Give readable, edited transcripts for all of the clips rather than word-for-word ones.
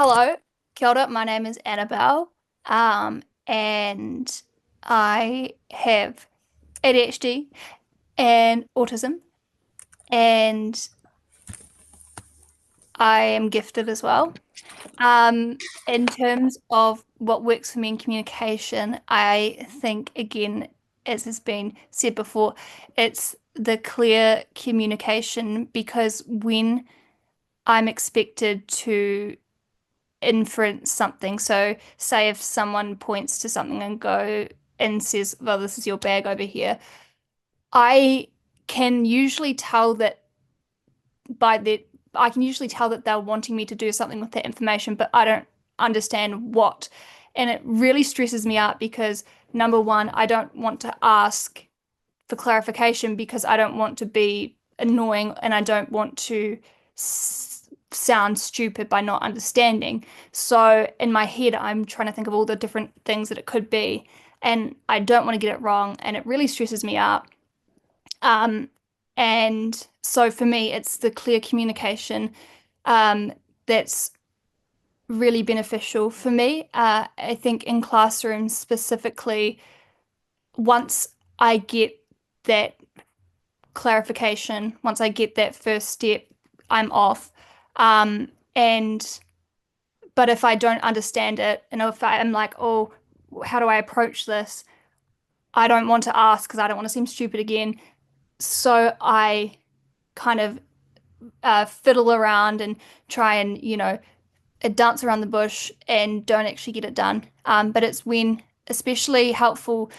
Hello, kia ora, my name is Annabelle, and I have ADHD and autism, and I am gifted as well. In terms of what works for me in communication, I think, again, as has been said before, it's the clear communication because when I'm expected to inference something. So say if someone points to something and says, well, this is your bag over here, I can usually tell that by the I can usually tell that they're wanting me to do something with that information, but I don't understand what. And it really stresses me out because number one, I don't want to ask for clarification because I don't want to be annoying and I don't want to sound stupid by not understanding. So in my head, I'm trying to think of all the different things that it could be, and I don't want to get it wrong, and it really stresses me out. Um, and so for me, it's the clear communication that's really beneficial for me. I think in classrooms specifically, once I get that clarification, once I get that first step, I'm off. And but if I don't understand it, and if I'm like, oh, how do I approach this? I don't want to ask because I don't want to seem stupid again. So I kind of fiddle around and try and, dance around the bush and don't actually get it done. But it's when, especially helpful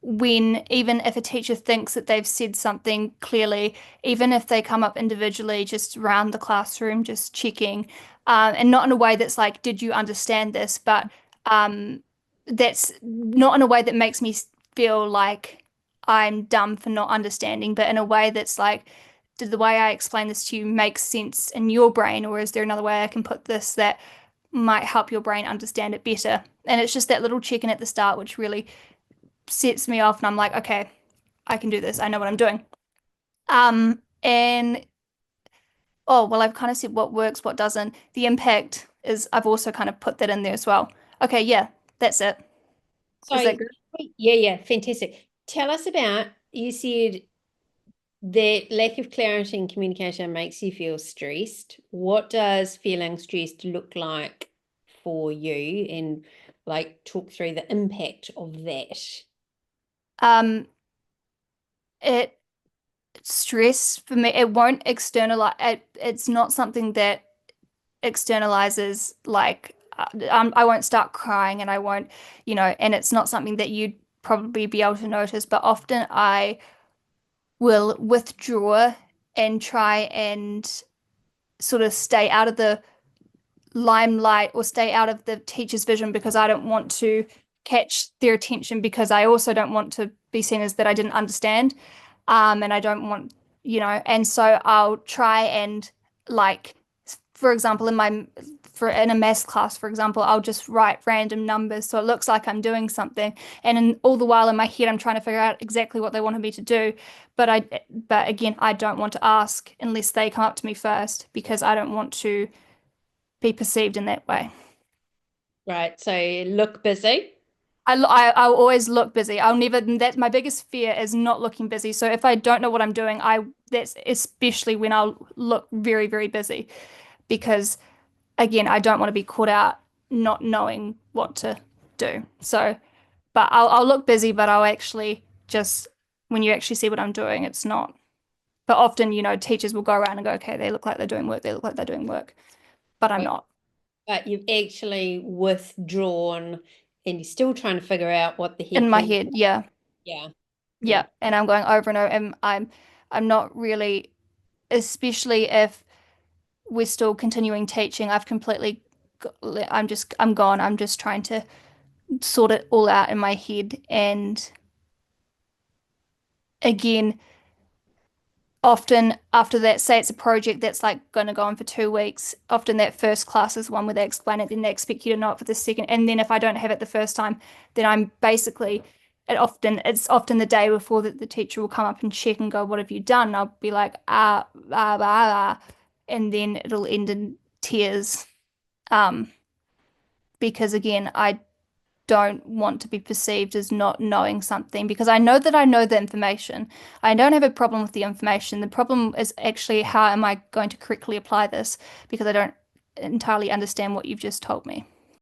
when even if a teacher thinks that they've said something clearly, even if they come up individually, just around the classroom, just checking, and not in a way that's like, did you understand this? But that's not in a way that makes me feel like I'm dumb for not understanding, but in a way that's like, did the way I explain this to you make sense in your brain, or is there another way I can put this that might help your brain understand it better? And it's just that little check-in at the start, which really sets me off, and I'm like, okay, I can do this. I know what I'm doing. And oh, well, I've kind of said what works, what doesn't. The impact is I've also kind of put that in there as well. Okay, yeah, that's it. So, Is that good? yeah, fantastic. Tell us about, you said that lack of clarity in communication makes you feel stressed. What does feeling stressed look like for you? And like talk through the impact of that. Um, it stress for me, it won't externalize it's not something that externalizes like I won't start crying and I won't, and it's not something that you'd probably be able to notice, but often I will withdraw and try and sort of stay out of the limelight or stay out of the teacher's vision because I don't want to catch their attention because I also don't want to be seen as that I didn't understand. And I don't want, and so I'll try and like, for example, in a maths class, for example, I'll just write random numbers so it looks like I'm doing something. And all the while in my head, I'm trying to figure out exactly what they wanted me to do. But again, I don't want to ask unless they come up to me first because I don't want to be perceived in that way. Right. So look busy. I'll always look busy. I'll never, that's my biggest fear is not looking busy. So if I don't know what I'm doing, that's especially when I'll look very, very busy because again, I don't want to be caught out not knowing what to do. So, but I'll look busy, but I'll actually just, when you actually see what I'm doing, it's not. But often, teachers will go around and go, okay, they look like they're doing work. They look like they're doing work, but I'm Right. not. But you've actually withdrawn and you're still trying to figure out what the In heck my was. head, yeah. Yeah. Yeah. Yeah, and I'm going over and over, and I'm not really, especially if we're still continuing teaching. I'm gone. I'm just trying to sort it all out in my head. And again, often after that, say it's a project that's like going to go on for 2 weeks. Often that first class is one where they explain it, then they expect you to know it for the second. And then if I don't have it the first time, then I'm basically it's often the day before that the teacher will come up and check and go, "What have you done?" And I'll be like, and then it'll end in tears. Um, because again, I don't want to be perceived as not knowing something because I know that I know the information. I don't have a problem with the information. The problem is actually how am I going to correctly apply this because I don't entirely understand what you've just told me.